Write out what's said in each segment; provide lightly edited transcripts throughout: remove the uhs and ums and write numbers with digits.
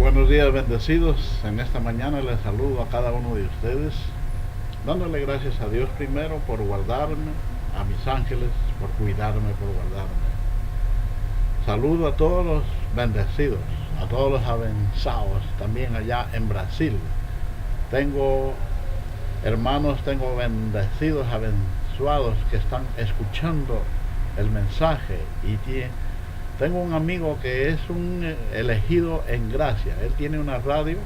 Buenos días, bendecidos. En esta mañana les saludo a cada uno de ustedes, dándole gracias a Dios primero por guardarme, a mis ángeles por cuidarme, por guardarme. Saludo a todos los bendecidos, a todos los abenzados, también allá en Brasil. Tengo hermanos, tengo bendecidos, abenzados que están escuchando el mensaje y tengo un amigo que es un elegido en gracia. Él tiene una radio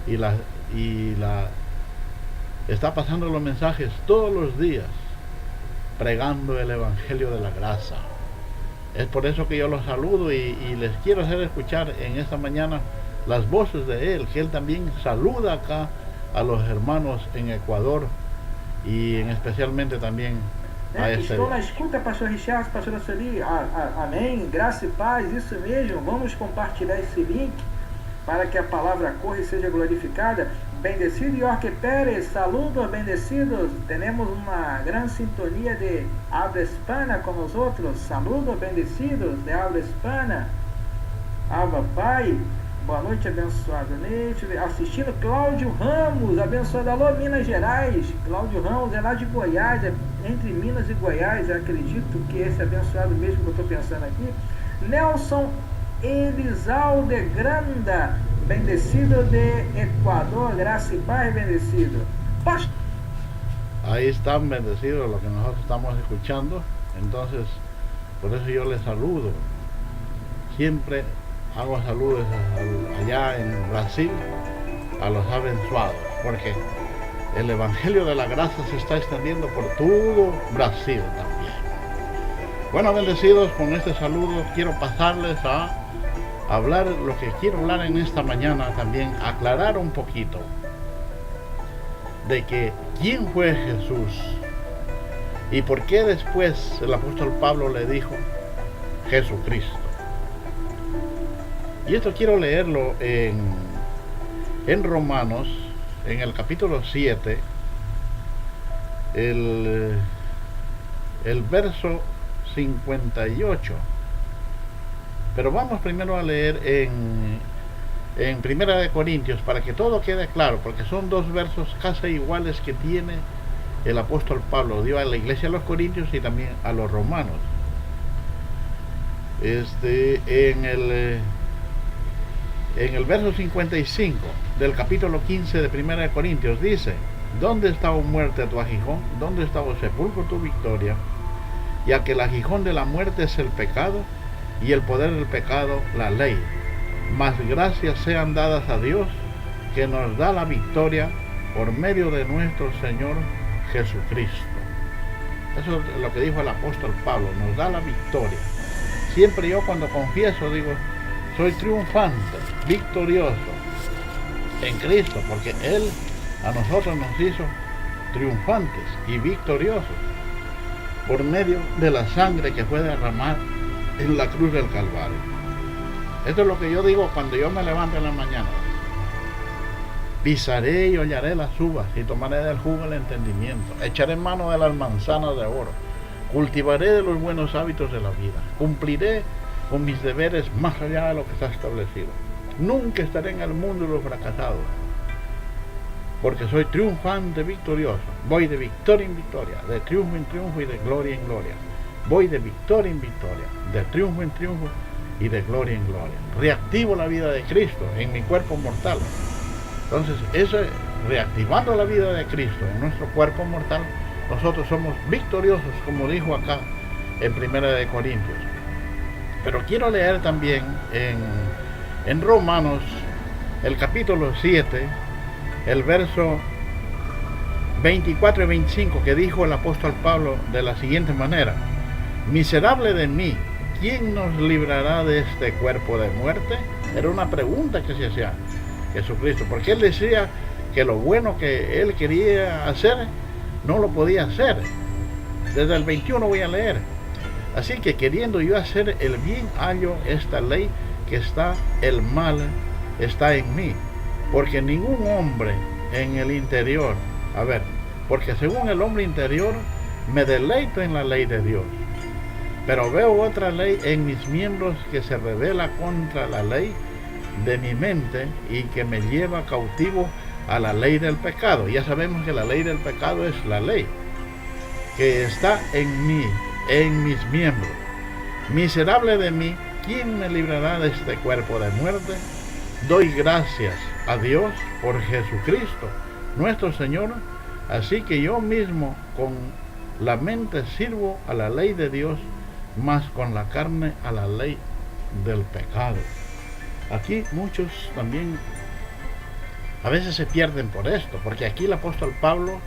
y la está pasando los mensajes todos los días, pregando el evangelio de la gracia. Es por eso que yo los saludo y les quiero hacer escuchar en esta mañana las voces de él, que él también saluda acá a los hermanos en Ecuador y especialmente también a Estou na escuta, pastor Richard, pastora Sueli, amém, graça e paz, isso mesmo, vamos compartilhar esse link para que a palavra corra e seja glorificada. Bendecido York Pérez, saludos bendecidos, temos uma grande sintonia de habla hispana com nós outros, saludos bendecidos de habla hispana, Aba Pai. Boa noite, abençoado noite. Assistindo Cláudio Ramos, abençoado. Alô, Minas Gerais. Cláudio Ramos é lá de Goiás, entre Minas e Goiás. Eu acredito que esse abençoado mesmo que eu estou pensando aqui. Nelson Elizalde Granda, bendecido de Ecuador, graça e paz, bendecido. Ahí están bendecidos lo que nosotros estamos escuchando. Entonces, por eso yo les saludo. Siempre hago saludos allá en Brasil a los abençoados, porque el evangelio de la gracia se está extendiendo por todo Brasil también. Bueno, bendecidos, con este saludo quiero pasarles a hablar lo que quiero hablar en esta mañana, también aclarar un poquito de que quién fue Jesús y por qué después el apóstol Pablo le dijo Jesucristo. Y esto quiero leerlo en Romanos, en el capítulo 7, el verso 58. Pero vamos primero a leer en Primera de Corintios, para que todo quede claro, porque son dos versos casi iguales que tiene el apóstol Pablo, dio a la iglesia de los Corintios y también a los romanos. En el verso 55 del capítulo 15 de Primera de Corintios dice: ¿Dónde está, oh muerte, tu aguijón? ¿Dónde está, oh sepulcro, tu victoria? Ya que el aguijón de la muerte es el pecado, y el poder del pecado la ley. Mas gracias sean dadas a Dios, que nos da la victoria por medio de nuestro Señor Jesucristo. Eso es lo que dijo el apóstol Pablo, nos da la victoria. Siempre yo cuando confieso digo, soy triunfante, victorioso en Cristo, porque Él a nosotros nos hizo triunfantes y victoriosos por medio de la sangre que fue derramada en la cruz del Calvario. Esto es lo que yo digo cuando yo me levanto en la mañana. Pisaré y hollaré las uvas y tomaré del jugo el entendimiento. Echaré mano de las manzanas de oro. Cultivaré de los buenos hábitos de la vida. Cumpliré con mis deberes más allá de lo que está establecido. Nunca estaré en el mundo de los fracasados, porque soy triunfante, victorioso. Voy de victoria en victoria, de triunfo en triunfo y de gloria en gloria. Voy de victoria en victoria, de triunfo en triunfo y de gloria en gloria. Reactivo la vida de Cristo en mi cuerpo mortal. Entonces, reactivando la vida de Cristo en nuestro cuerpo mortal, nosotros somos victoriosos, como dijo acá en Primera de Corintios. Pero quiero leer también en Romanos, el capítulo 7, el verso 24 y 25, que dijo el apóstol Pablo de la siguiente manera: miserable de mí, ¿quién nos librará de este cuerpo de muerte? Era una pregunta que se hacía Jesucristo, porque él decía que lo bueno que él quería hacer no lo podía hacer. Desde el 21 voy a leer. Así que queriendo yo hacer el bien, hallo esta ley, que está el mal está en mí, porque ningún hombre en el interior, porque según el hombre interior me deleito en la ley de Dios, pero veo otra ley en mis miembros que se revela contra la ley de mi mente y que me lleva cautivo a la ley del pecado. Ya sabemos que la ley del pecado es la ley que está en mí, en mis miembros. Miserable de mí, ¿quién me librará de este cuerpo de muerte? Doy gracias a Dios por Jesucristo, nuestro Señor. Así que yo mismo con la mente sirvo a la ley de Dios, mas con la carne a la ley del pecado. Aquí muchos también a veces se pierden por esto, porque aquí el apóstol Pablo,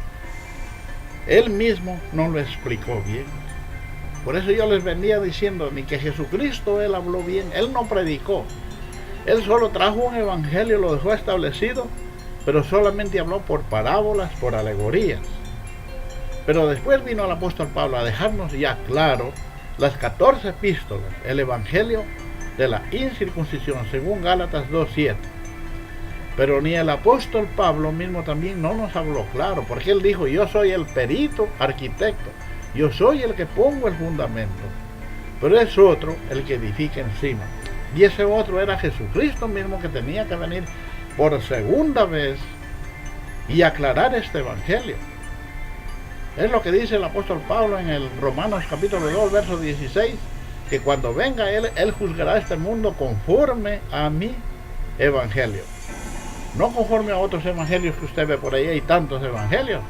él mismo no lo explicó bien. Por eso yo les venía diciendo, ni que Jesucristo él habló bien, él no predicó. Él solo trajo un evangelio, lo dejó establecido, pero solamente habló por parábolas, por alegorías. Pero después vino el apóstol Pablo a dejarnos ya claro las 14 epístolas, el evangelio de la incircuncisión, según Gálatas 2:7. Pero ni el apóstol Pablo mismo también no nos habló claro, porque él dijo, yo soy el perito arquitecto, yo soy el que pongo el fundamento, pero es otro el que edifica encima. Y ese otro era Jesucristo mismo, que tenía que venir por segunda vez y aclarar este evangelio. Es lo que dice el apóstol Pablo en el Romanos capítulo 2, verso 16, que cuando venga él juzgará este mundo conforme a mi evangelio. No conforme a otros evangelios que usted ve por ahí, hay tantos evangelios.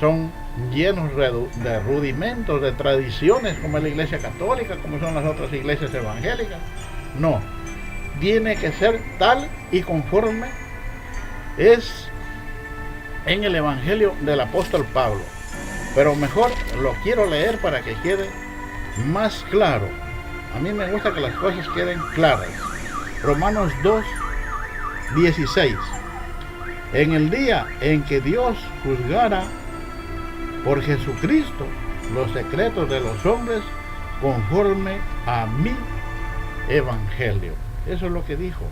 Son llenos de rudimentos, de tradiciones, como es la iglesia católica, como son las otras iglesias evangélicas. No, tiene que ser tal y conforme es en el evangelio del apóstol Pablo. Pero mejor lo quiero leer para que quede más claro. A mí me gusta que las cosas queden claras. Romanos 2:16. En el día en que Dios juzgara por Jesucristo los secretos de los hombres conforme a mi evangelio. Eso es lo que dijo.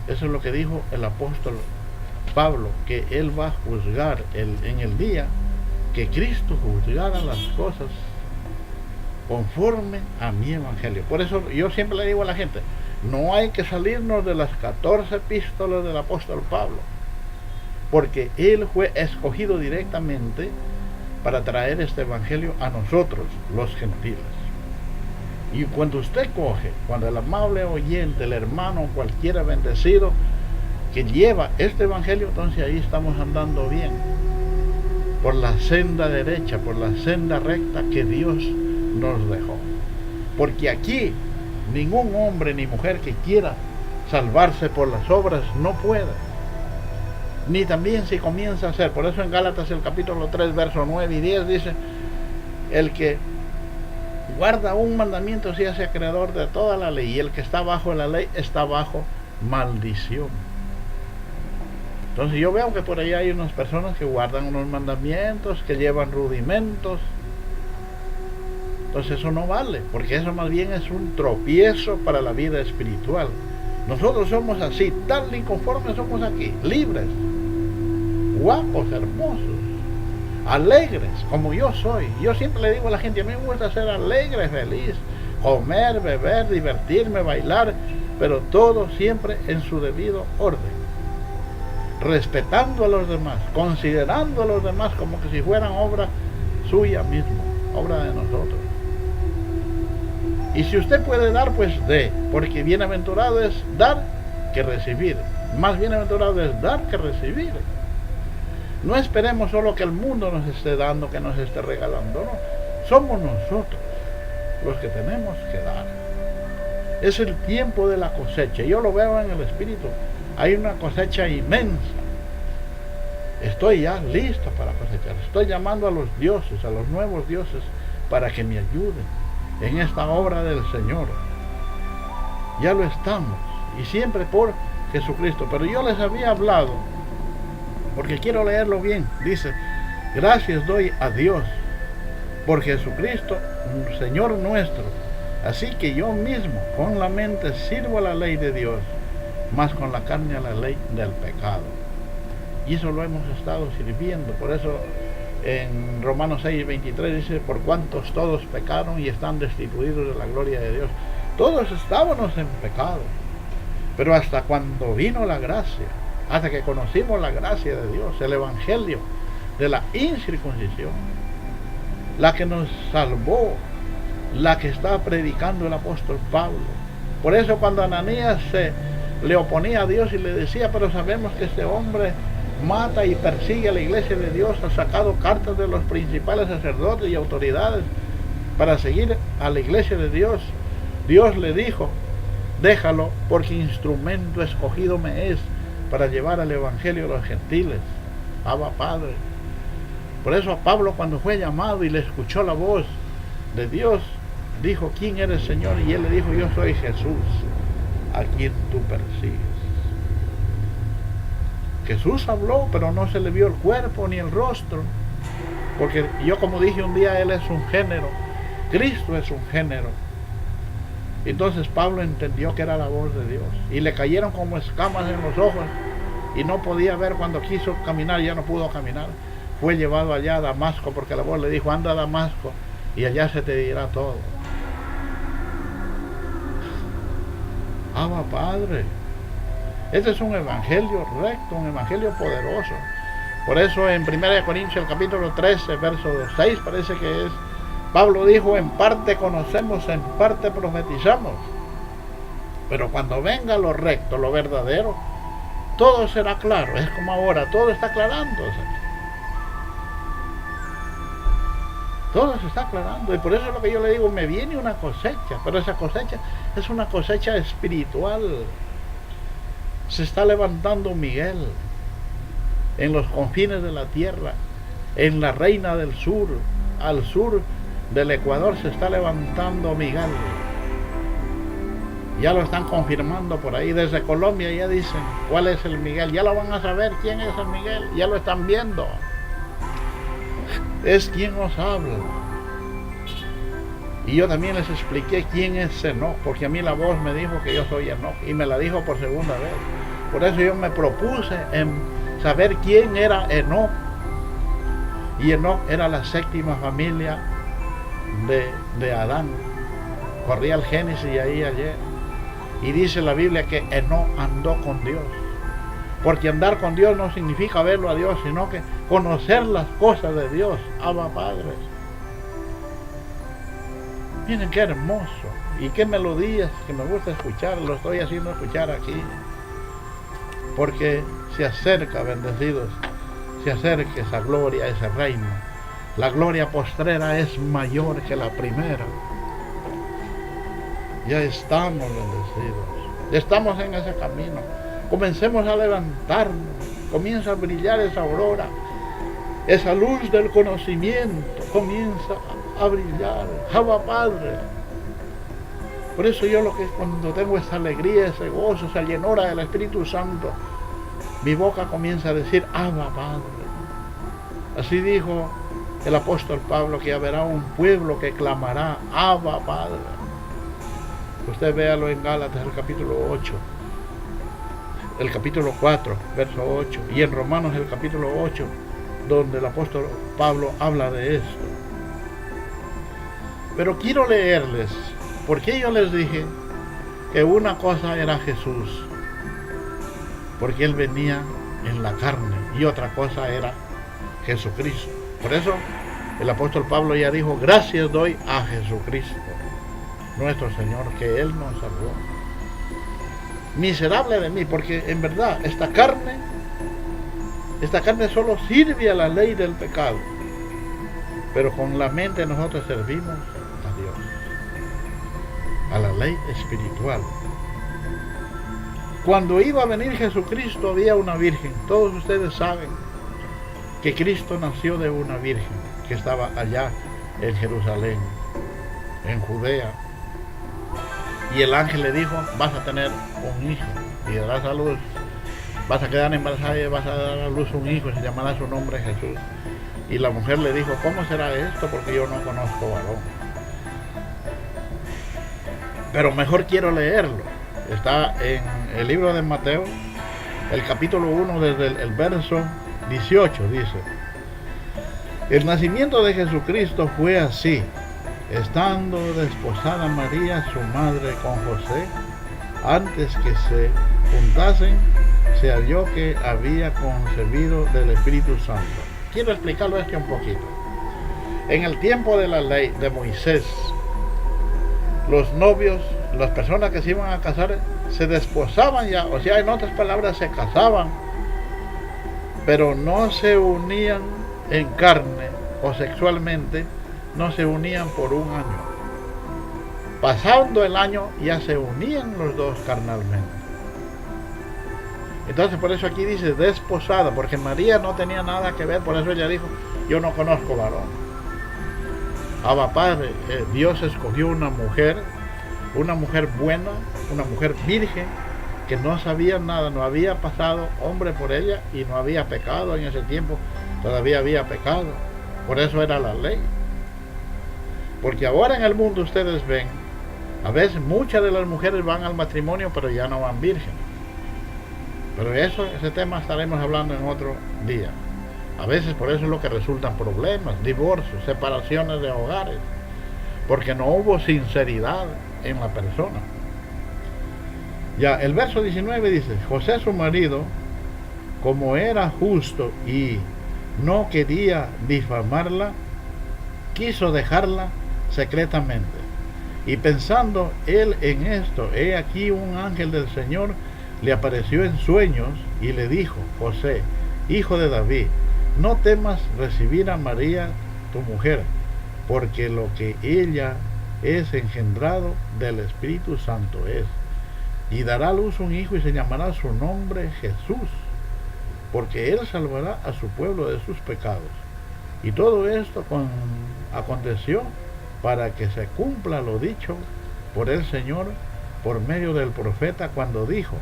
Eso es lo que dijo el apóstol Pablo, que él va a juzgar en el día que Cristo juzgara las cosas conforme a mi evangelio. Por eso yo siempre le digo a la gente, no hay que salirnos de las 14 epístolas del apóstol Pablo, porque él fue escogido directamente para traer este evangelio a nosotros, los gentiles. Y cuando usted coge, cuando el amable oyente, el hermano, cualquiera bendecido que lleva este evangelio, entonces ahí estamos andando bien, por la senda derecha, por la senda recta que Dios nos dejó. Porque aquí ningún hombre ni mujer que quiera salvarse por las obras no puede, ni también si comienza a hacer. Por eso en Gálatas el capítulo 3, versos 9 y 10 dice, el que guarda un mandamiento se hace acreedor de toda la ley, y el que está bajo la ley está bajo maldición. Entonces yo veo que por ahí hay unas personas que guardan unos mandamientos, que llevan rudimentos. Entonces eso no vale, porque eso más bien es un tropiezo para la vida espiritual. Nosotros somos así, tal y conforme somos aquí, libres, guapos, hermosos, alegres, como yo soy. Yo siempre le digo a la gente, a mí me gusta ser alegre, feliz, comer, beber, divertirme, bailar, pero todo siempre en su debido orden, respetando a los demás, considerando a los demás como que si fueran obra suya misma, obra de nosotros. Y si usted puede dar, pues dé, porque bienaventurado es dar que recibir. Más bienaventurado es dar que recibir. No esperemos solo que el mundo nos esté dando, que nos esté regalando, no. Somos nosotros los que tenemos que dar. Es el tiempo de la cosecha. Yo lo veo en el espíritu. Hay una cosecha inmensa. Estoy ya listo para cosechar. Estoy llamando a los dioses, a los nuevos dioses, para que me ayuden en esta obra del Señor. Ya lo estamos, y siempre por Jesucristo. Pero yo les había hablado, porque quiero leerlo bien. Dice, gracias doy a Dios por Jesucristo, Señor nuestro. Así que yo mismo con la mente sirvo a la ley de Dios, mas con la carne a la ley del pecado. Y eso lo hemos estado sirviendo. Por eso en Romanos 6:23 dice, por cuantos todos pecaron y están destituidos de la gloria de Dios. Todos estábamos en pecado, Pero hasta cuando vino la gracia, hasta que conocimos la gracia de Dios, el evangelio de la incircuncisión, la que nos salvó, la que está predicando el apóstol Pablo. Por eso cuando Ananías se le oponía a Dios y le decía, pero sabemos que este hombre mata y persigue a la iglesia de Dios, ha sacado cartas de los principales sacerdotes y autoridades para seguir a la iglesia de Dios, Dios le dijo, déjalo, porque instrumento escogido me es para llevar el evangelio a los gentiles. Abba Padre. Por eso a Pablo, cuando fue llamado y le escuchó la voz de Dios, dijo, ¿quién eres, Señor? Y él le dijo, yo soy Jesús, a quien tú persigues. Jesús habló, pero no se le vio el cuerpo ni el rostro, porque yo, como dije un día, él es un género, Cristo es un género. Entonces Pablo entendió que era la voz de Dios y le cayeron como escamas en los ojos y no podía ver. Cuando quiso caminar ya no pudo caminar. Fue llevado allá a Damasco, porque la voz le dijo, anda a Damasco y allá se te dirá todo. Abba Padre. Este es un evangelio recto, un evangelio poderoso. Por eso en 1 Corintios el capítulo 13, verso 6 parece que es, Pablo dijo, en parte conocemos, en parte profetizamos. Pero cuando venga lo recto, lo verdadero, todo será claro. Es como ahora, todo está aclarándose. Todo se está aclarando. Y por eso es lo que yo le digo, me viene una cosecha. Pero esa cosecha es una cosecha espiritual. Se está levantando Miguel en los confines de la tierra, en la reina del sur, al sur del Ecuador se está levantando Miguel. Ya lo están confirmando por ahí. Desde Colombia ya dicen cuál es el Miguel. Ya lo van a saber quién es el Miguel. Ya lo están viendo. Es quien nos habla. Y yo también les expliqué quién es Enoc, porque a mí la voz me dijo que yo soy Enoc y me la dijo por segunda vez. Por eso yo me propuse en saber quién era Enoc. Y Enoc era la séptima familia de Adán. Corría el Génesis y ahí ayer. Y dice la Biblia que Enoc andó con Dios. Porque andar con Dios no significa verlo a Dios, sino que conocer las cosas de Dios. Abba Padre. Miren qué hermoso. Y qué melodías que me gusta escuchar. Lo estoy haciendo escuchar aquí. Porque se acerca, bendecidos, se acerca esa gloria, ese reino. La gloria postrera es mayor que la primera. Ya estamos bendecidos. Ya estamos en ese camino. Comencemos a levantarnos. Comienza a brillar esa aurora. Esa luz del conocimiento comienza a brillar. Abba Padre. Por eso yo cuando tengo esa alegría, ese gozo, esa llenura del Espíritu Santo, mi boca comienza a decir, Abba Padre. Así dijo el apóstol Pablo, que habrá un pueblo que clamará, Abba Padre. Usted véalo en Gálatas, el capítulo 8, el capítulo 4, verso 8, y en Romanos, el capítulo 8, donde el apóstol Pablo habla de esto. Pero quiero leerles, porque yo les dije que una cosa era Jesús, porque Él venía en la carne, y otra cosa era Jesucristo. Por eso el apóstol Pablo ya dijo, gracias doy a Jesucristo, nuestro Señor, que Él nos salvó. Miserable de mí, porque en verdad esta carne solo sirve a la ley del pecado, pero con la mente nosotros servimos a Dios, a la ley espiritual. Cuando iba a venir Jesucristo había una virgen. Todos ustedes saben que Cristo nació de una virgen que estaba allá en Jerusalén, en Judea. Y el ángel le dijo, vas a tener un hijo y darás a luz, vas a quedar embarazada y vas a dar a luz un hijo y se llamará su nombre Jesús. Y la mujer le dijo, ¿cómo será esto? Porque yo no conozco varón. Pero mejor quiero leerlo. Está en el libro de Mateo, el capítulo 1, desde el verso 18, dice, el nacimiento de Jesucristo fue así. Estando desposada María, su madre, con José, antes que se juntasen, se halló que había concebido del Espíritu Santo. Quiero explicarlo esto un poquito. En el tiempo de la ley de Moisés, los novios, las personas que se iban a casar, se desposaban ya, o sea, en otras palabras, se casaban, pero no se unían en carne o sexualmente, no se unían por un año. Pasando el año ya se unían los dos carnalmente. Entonces por eso aquí dice desposada, porque María no tenía nada que ver, por eso ella dijo, yo no conozco varón. Abba Padre, Dios escogió una mujer buena, una mujer virgen, que no sabía nada, no había pasado hombre por ella y no había pecado en ese tiempo, todavía había pecado, por eso era la ley. Porque ahora en el mundo ustedes ven, a veces muchas de las mujeres van al matrimonio pero ya no van virgen. Pero ese tema estaremos hablando en otro día. A veces por eso es lo que resultan problemas, divorcios, separaciones de hogares, porque no hubo sinceridad en la persona. Ya, el verso 19 dice, José su marido, como era justo y no quería difamarla, quiso dejarla secretamente. Y pensando él en esto, he aquí un ángel del Señor le apareció en sueños y le dijo, José, hijo de David, no temas recibir a María, tu mujer, porque lo que ella es engendrado del Espíritu Santo es. Y dará a luz un hijo y se llamará su nombre Jesús, porque él salvará a su pueblo de sus pecados. Y todo esto aconteció para que se cumpla lo dicho por el Señor por medio del profeta cuando dijo,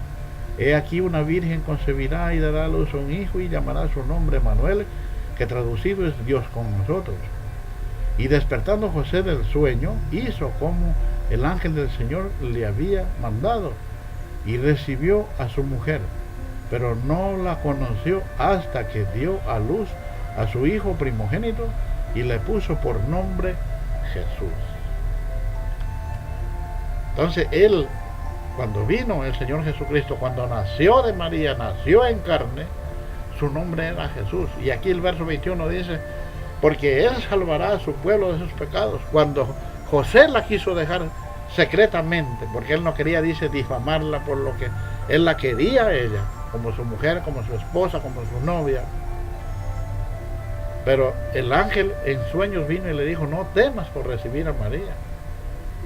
he aquí una virgen concebirá y dará a luz un hijo y llamará su nombre Manuel, que traducido es Dios con nosotros. Y despertando José del sueño, hizo como el ángel del Señor le había mandado y recibió a su mujer, pero no la conoció hasta que dio a luz a su hijo primogénito y le puso por nombre Jesús. Entonces él, cuando vino el Señor Jesucristo, cuando nació de María, nació en carne, su nombre era Jesús. Y aquí el verso 21 dice, porque él salvará a su pueblo de sus pecados. Cuando José la quiso dejar secretamente, porque él no quería, dice, difamarla, por lo que él la quería a ella, como su mujer, como su esposa, como su novia. Pero el ángel en sueños vino y le dijo, no temas por recibir a María,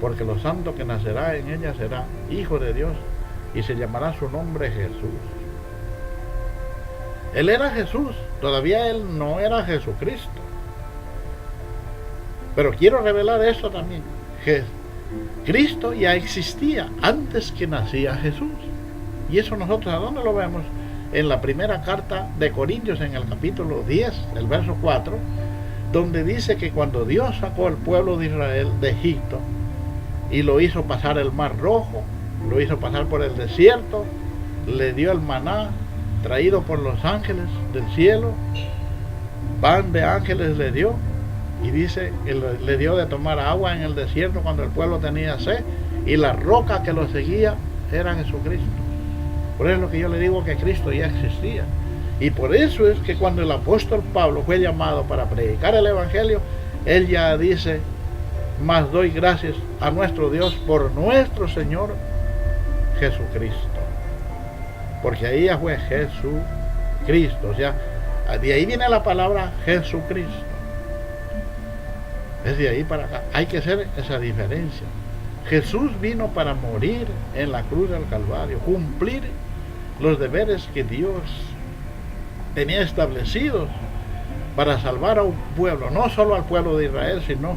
porque lo santo que nacerá en ella será hijo de Dios y se llamará su nombre Jesús. Él era Jesús, todavía él no era Jesucristo. Pero quiero revelar esto también, que Cristo ya existía antes que nacía Jesús. Y eso nosotros, ¿a dónde lo vemos? En la primera carta de Corintios, en el capítulo 10, el verso 4, donde dice que cuando Dios sacó al pueblo de Israel de Egipto y lo hizo pasar el mar rojo, lo hizo pasar por el desierto, le dio el maná traído por los ángeles del cielo, pan de ángeles le dio, y dice, le dio de tomar agua en el desierto cuando el pueblo tenía sed, y la roca que lo seguía era Jesucristo. Por eso es lo que yo le digo, que Cristo ya existía. Y por eso es que cuando el apóstol Pablo fue llamado para predicar el evangelio, él ya dice, mas doy gracias a nuestro Dios por nuestro Señor Jesucristo. Porque ahí ya fue Jesucristo, o sea, de ahí viene la palabra Jesucristo. Es de ahí para acá. Hay que hacer esa diferencia. Jesús vino para morir en la cruz del Calvario, cumplir los deberes que Dios tenía establecidos para salvar a un pueblo, no solo al pueblo de Israel, sino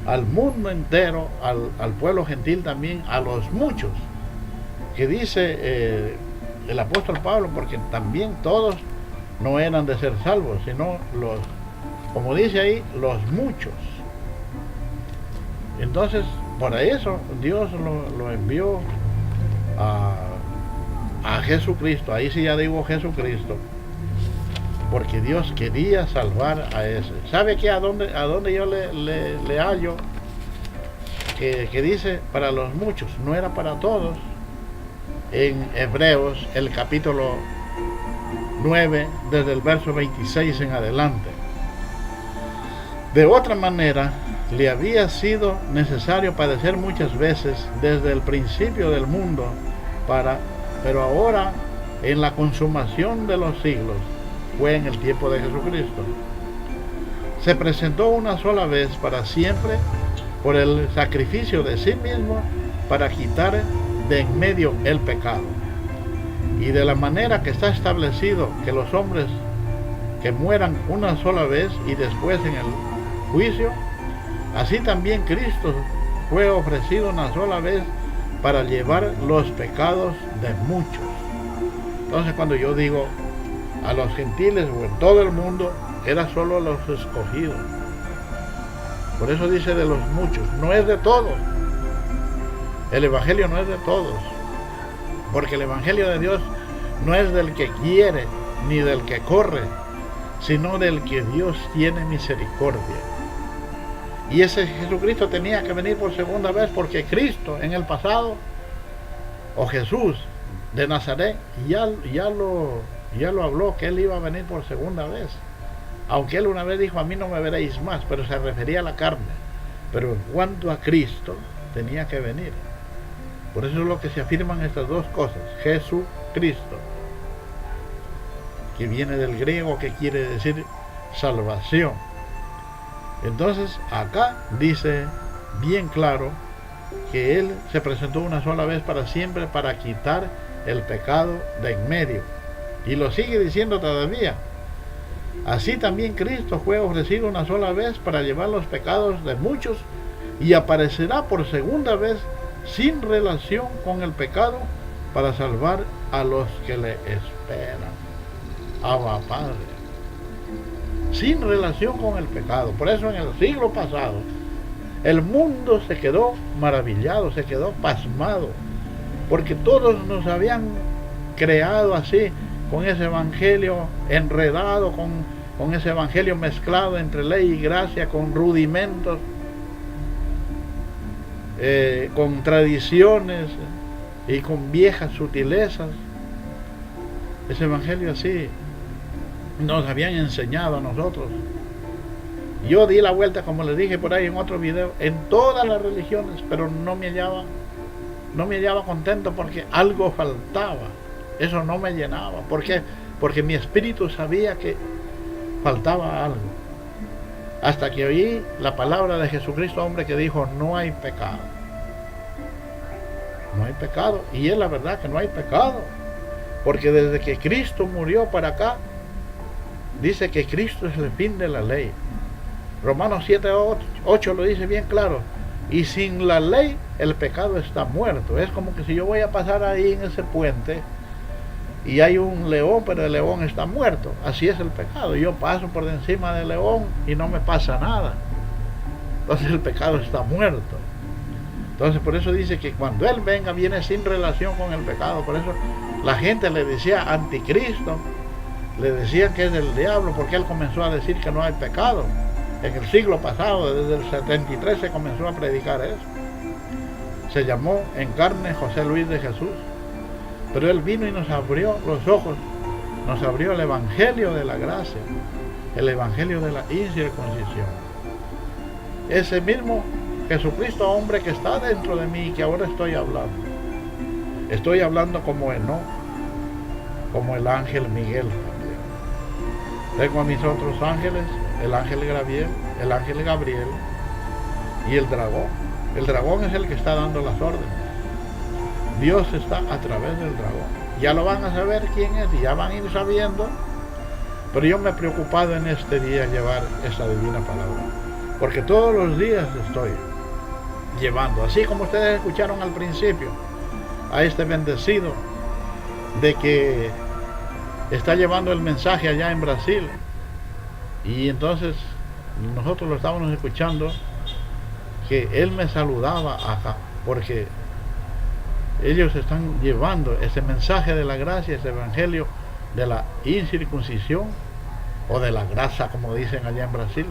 al mundo entero, al pueblo gentil también, a los muchos, que dice el apóstol Pablo, porque también todos no eran de ser salvos, sino los, como dice ahí, los muchos. Entonces, por eso Dios lo envió a Jesucristo. Ahí sí ya digo Jesucristo, porque Dios quería salvar a ese. ¿Sabe qué? ¿A dónde yo le hallo? Que dice para los muchos, no era para todos. en Hebreos, el capítulo 9, desde el verso 26 en adelante. De otra manera, le había sido necesario padecer muchas veces desde el principio del mundo, pero ahora, en la consumación de los siglos, fue en el tiempo de Jesucristo. Se presentó una sola vez para siempre por el sacrificio de sí mismo para quitar de en medio el pecado. Y de la manera que está establecido que los hombres que mueran una sola vez y después en el juicio, así también Cristo fue ofrecido una sola vez para llevar los pecados de muchos. Entonces, cuando yo digo a los gentiles o en todo el mundo, era solo a los escogidos. Por eso dice de los muchos, no es de todos. El evangelio no es de todos, porque el evangelio de Dios no es del que quiere ni del que corre, sino del que Dios tiene misericordia. Y ese Jesucristo tenía que venir por segunda vez, porque Cristo en el pasado, o Jesús de Nazaret, ya lo habló, que Él iba a venir por segunda vez. Aunque Él una vez dijo, a mí no me veréis más, pero se refería a la carne. Pero en cuanto a Cristo, tenía que venir. Por eso es lo que se afirman estas dos cosas, Jesucristo, que viene del griego, que quiere decir salvación. Entonces acá dice bien claro que Él se presentó una sola vez para siempre para quitar el pecado de en medio. Y lo sigue diciendo todavía. Así también Cristo fue ofrecido una sola vez para llevar los pecados de muchos y aparecerá por segunda vez sin relación con el pecado para salvar a los que le esperan. Abba Padre. Sin relación con el pecado. Por eso en el siglo pasado el mundo se quedó maravillado, se quedó pasmado, porque todos nos habían creado así, con ese evangelio enredado, con ese evangelio mezclado entre ley y gracia, con rudimentos, con tradiciones y con viejas sutilezas. Ese evangelio así nos habían enseñado a nosotros. Yo di la vuelta, como les dije por ahí en otro video, en todas las religiones, pero no me hallaba contento, porque algo faltaba. Eso no me llenaba. ¿Por qué? Porque mi espíritu sabía que faltaba algo. Hasta que oí la palabra de Jesucristo, hombre, que dijo, no hay pecado. No hay pecado. Y es la verdad que no hay pecado. Porque desde que Cristo murió para acá, dice que Cristo es el fin de la ley. Romanos 7:8 lo dice bien claro. Y sin la ley el pecado está muerto. Es como que si yo voy a pasar ahí en ese puente y hay un león, pero el león está muerto. Así es el pecado. Yo paso por encima del león y no me pasa nada. Entonces el pecado está muerto. Entonces por eso dice que cuando Él venga, viene sin relación con el pecado. Por eso la gente le decía anticristo, le decían que es del diablo, porque Él comenzó a decir que no hay pecado. En el siglo pasado, desde el 73, se comenzó a predicar eso. Se llamó en carne José Luis de Jesús. Pero Él vino y nos abrió los ojos, nos abrió el evangelio de la gracia, el evangelio de la incircuncisión. Ese mismo Jesucristo, hombre, que está dentro de mí y que ahora estoy hablando. Estoy hablando como Enoc, como el ángel Miguel también. Tengo a mis otros ángeles, el ángel Gabriel y el dragón. El dragón es el que está dando las órdenes. Dios está a través del dragón. Ya lo van a saber quién es y ya van a ir sabiendo. Pero yo me he preocupado en este día llevar esa divina palabra, porque todos los días estoy llevando, así como ustedes escucharon al principio, a este bendecido de que está llevando el mensaje allá en Brasil. Y entonces nosotros lo estábamos escuchando, que él me saludaba acá, porque ellos están llevando ese mensaje de la gracia, ese evangelio de la incircuncisión, o de la grasa, como dicen allá en Brasil.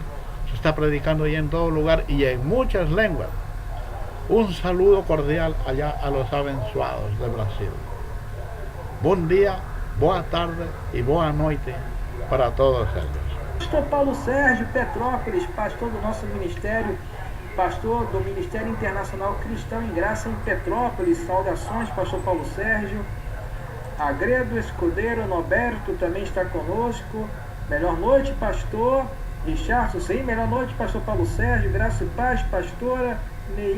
Se está predicando allá en todo lugar y en muchas lenguas. Un saludo cordial allá a los abençoados de Brasil. Bom dia, boa tarde e boa noite para todos eles. Pastor Paulo Sérgio Petrópolis, pastor do nosso ministério, pastor do Ministério Internacional Cristão em Graça em Petrópolis. Saudações, pastor Paulo Sérgio. Agredo Escudeiro Norberto também está conosco. Melhor noite, pastor Richardson. Sim, melhor noite, pastor Paulo Sérgio. Graça e paz, pastora Neide.